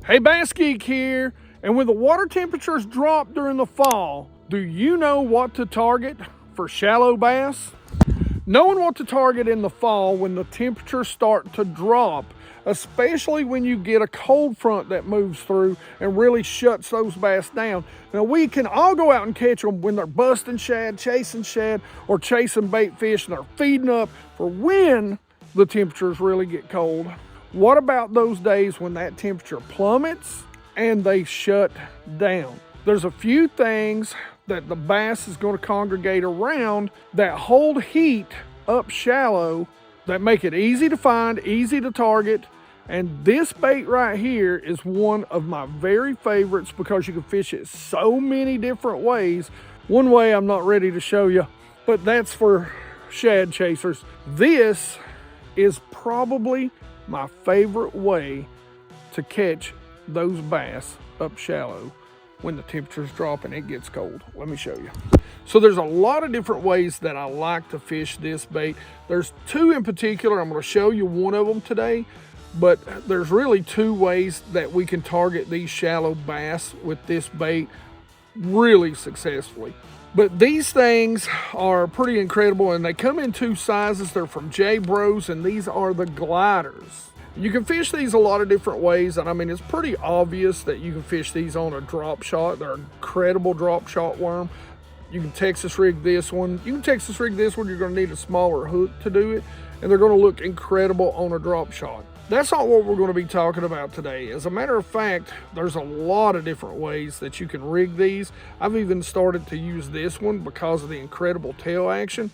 Hey, BassGeek here, and when the water temperatures drop during the fall, do you know what to target for shallow bass? Knowing what to target in the fall when the temperatures start to drop, especially when you get a cold front that moves through and really shuts those bass down. Now, we can all go out and catch them when they're busting shad, or chasing bait fish, and they're feeding up for when the temperatures really get cold. What about those days when that temperature plummets and they shut down? There's a few things that the bass is going to congregate around that hold heat up shallow that make it easy to find, easy to target. And this bait right here is one of my very favorites because you can fish it so many different ways. One way I'm not ready to show you, but that's for shad chasers. This is probably my favorite way to catch those bass up shallow when the temperatures drop and it gets cold. Let me show you. So there's a lot of different ways that I like to fish this bait. There's two in particular. I'm going to show you one of them today, but there's really two ways that we can target these shallow bass with this bait really successfully. But these things are pretty incredible, and they come in two sizes. They're from J Bros, and these are the gliders. You can fish these a lot of different ways, and I mean, it's pretty obvious that you can fish these on a drop shot. They're an incredible drop shot worm. You can Texas rig this one. You're going to need a smaller hook to do it, and they're going to look incredible on a drop shot. That's not what we're going to be talking about today. As a matter of fact, there's a lot of different ways that you can rig these. I've even started to use this one because of the incredible tail action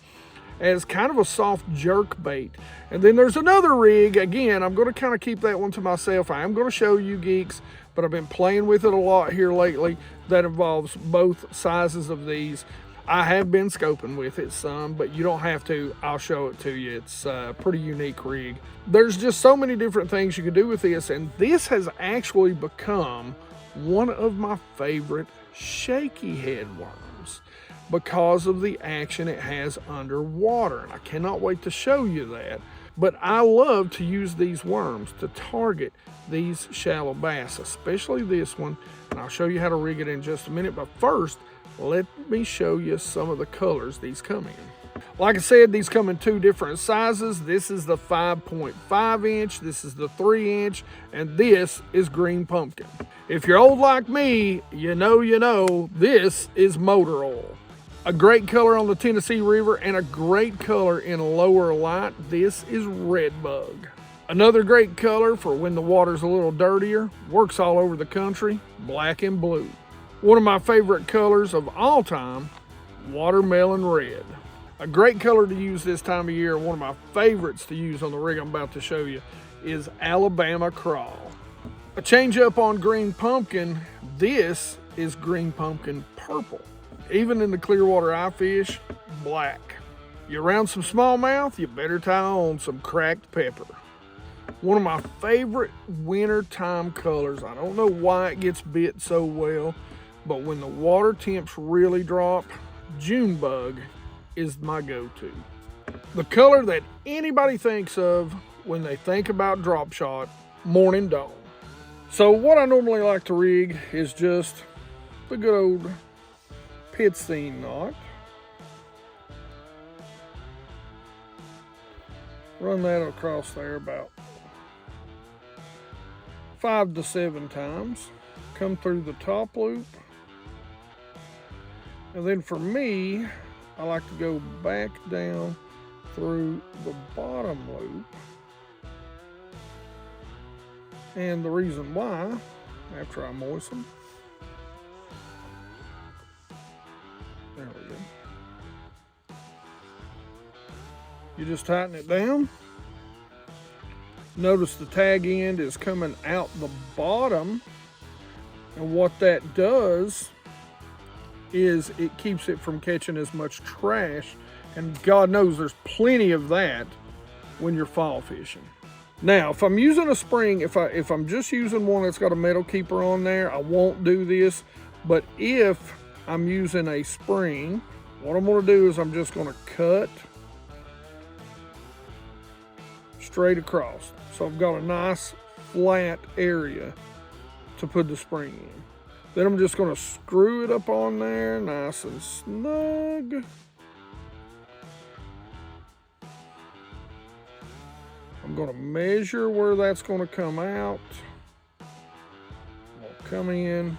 as kind of a soft jerk bait. And then there's another rig. Again, I'm going to kind of keep that one to myself. I am going to show you geeks, but I've been playing with it a lot here lately that involves both sizes of these. I have been scoping with it some, but you don't have to. I'll show it to you. It's a pretty unique rig. There's just so many different things you can do with this, and this has actually become one of my favorite shaky head worms because of the action it has underwater. And I cannot wait to show you that. But I love to use these worms to target these shallow bass, especially this one. And I'll show you how to rig it in just a minute. But first, let me show you some of the colors these come in. Like I said, these come in two different sizes. This is the 5.5 inch, this is the 3 inch, and this is green pumpkin. If you're old like me, you know, this is motor oil. A great color on the Tennessee River and a great color in lower light. This is red bug. Another great color for when the water's a little dirtier, works all over the country, black and blue. One of my favorite colors of all time, watermelon red. A great color to use this time of year, one of my favorites to use on the rig I'm about to show you, is Alabama crawl. A change up on green pumpkin, this is green pumpkin purple. Even in the clear water I fish, black. You around some smallmouth, you better tie on some cracked pepper. One of my favorite wintertime colors. I don't know why it gets bit so well, but when the water temps really drop, June bug is my go-to. The color that anybody thinks of when they think about drop shot, morning dawn. So what I normally like to rig is just the good old Pitstein knot. Run that across there about 5 to 7 times. Come through the top loop. And then for me, I like to go back down through the bottom loop. And the reason why, after I moisten, there we go. You just tighten it down. Notice the tag end is coming out the bottom. And what that does is it keeps it from catching as much trash, and God knows there's plenty of that when you're fall fishing. Now, if I'm using a spring, if I'm just using one that's got a metal keeper on there, I won't do this. But if I'm using a spring, what I'm going to do is I'm just going to cut straight across. So I've got a nice flat area to put the spring in. Then I'm just gonna screw it up on there nice and snug. I'm gonna measure where that's gonna come out. I'll come in.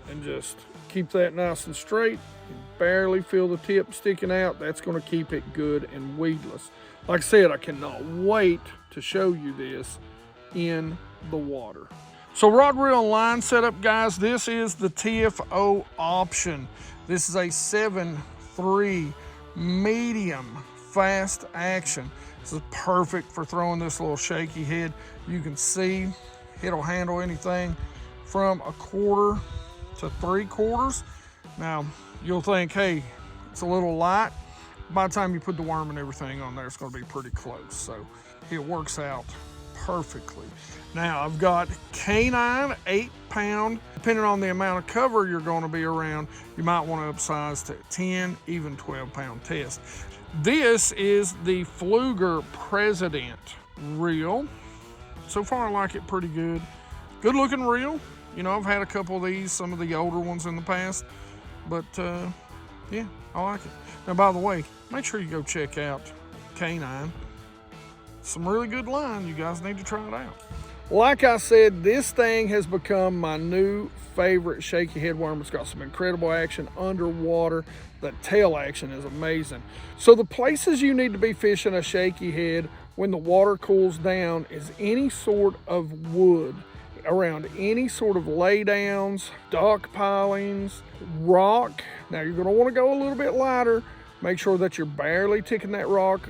And just keep that nice and straight. You barely feel the tip sticking out. That's gonna keep it good and weedless. Like I said, I cannot wait to show you this in the water. So rod, reel, and line setup, guys, this is the TFO option. This is a 7.3 medium fast action. This is perfect for throwing this little shaky head. You can see it'll handle anything from 1/4 to 3/4. Now, you'll think, hey, it's a little light. By the time you put the worm and everything on there, it's gonna be pretty close. So it works out perfectly. Now, I've got K9, 8-pound. Depending on the amount of cover you're gonna be around, you might wanna upsize to 10, even 12-pound test. This is the Pflueger President reel. So far, I like it pretty good. Good looking reel. You know, I've had a couple of these, some of the older ones in the past, but yeah, I like it. Now, by the way, make sure you go check out K9. Some really good line. You guys need to try it out. Like I said, this thing has become my new favorite shaky head worm. It's got some incredible action underwater. The tail action is amazing. So the places you need to be fishing a shaky head when the water cools down is any sort of wood, around any sort of laydowns, dock pilings, rock. Now you're gonna wanna go a little bit lighter. Make sure that you're barely ticking that rock,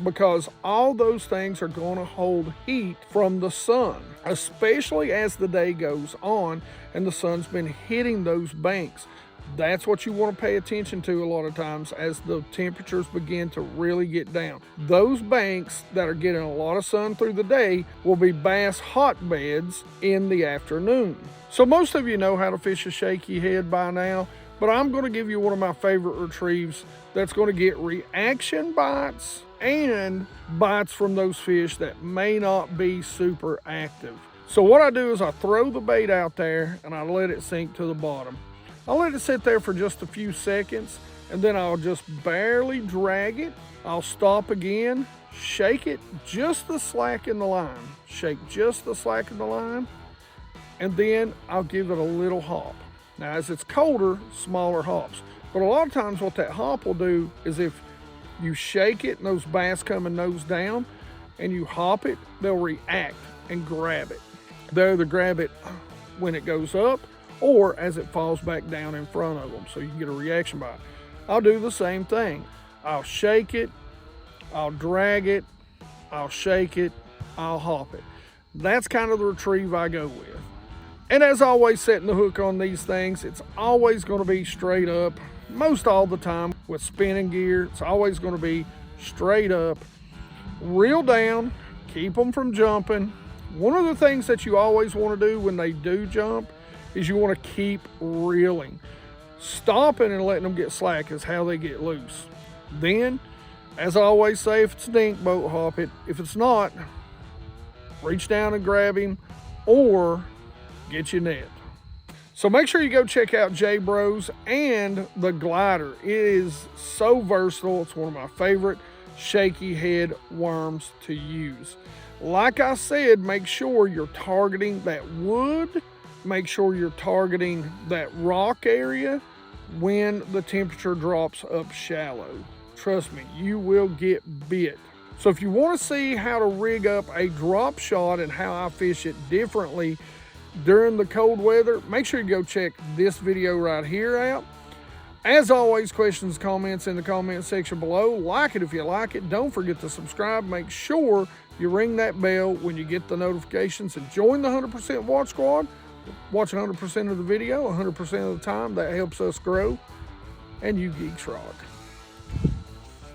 because all those things are gonna hold heat from the sun, especially as the day goes on and the sun's been hitting those banks. That's what you want to pay attention to a lot of times as the temperatures begin to really get down. Those banks that are getting a lot of sun through the day will be bass hotbeds in the afternoon. So most of you know how to fish a shaky head by now, but I'm going to give you one of my favorite retrieves that's going to get reaction bites and bites from those fish that may not be super active. So what I do is I throw the bait out there and I let it sink to the bottom. I'll let it sit there for just a few seconds and then I'll just barely drag it. I'll stop again, shake it just the slack in the line. Shake just the slack in the line, and then I'll give it a little hop. Now as it's colder, smaller hops. But a lot of times what that hop will do is if you shake it and those bass come and nose down and you hop it, they'll react and grab it. They'll either grab it when it goes up or as it falls back down in front of them, so you can get a reaction bite. I'll do the same thing. I'll shake it, I'll drag it, I'll shake it, I'll hop it. That's kind of the retrieve I go with. And as always, setting the hook on these things, it's always going to be straight up. Most all the time with spinning gear, it's always going to be straight up. Reel down, keep them from jumping. One of the things that you always want to do when they do jump is you want to keep reeling. Stopping and letting them get slack is how they get loose. Then, as I always say, if it's a dink boat, hop it. If it's not, reach down and grab him or get your net. So make sure you go check out J-Bros and the glider. It is so versatile. It's one of my favorite shaky head worms to use. Like I said, make sure you're targeting that wood. Make sure you're targeting that rock area when the temperature drops up shallow. Trust me, you will get bit. So if you want to see how to rig up a drop shot and how I fish it differently during the cold weather, make sure you go check this video right here out. As always, questions, comments in the comment section below. Like it if you like it. Don't forget to subscribe. Make sure you ring that bell when you get the notifications and join the 100% Watch Squad. Watch 100% of the video 100% of the time. That helps us grow. And you geeks rock.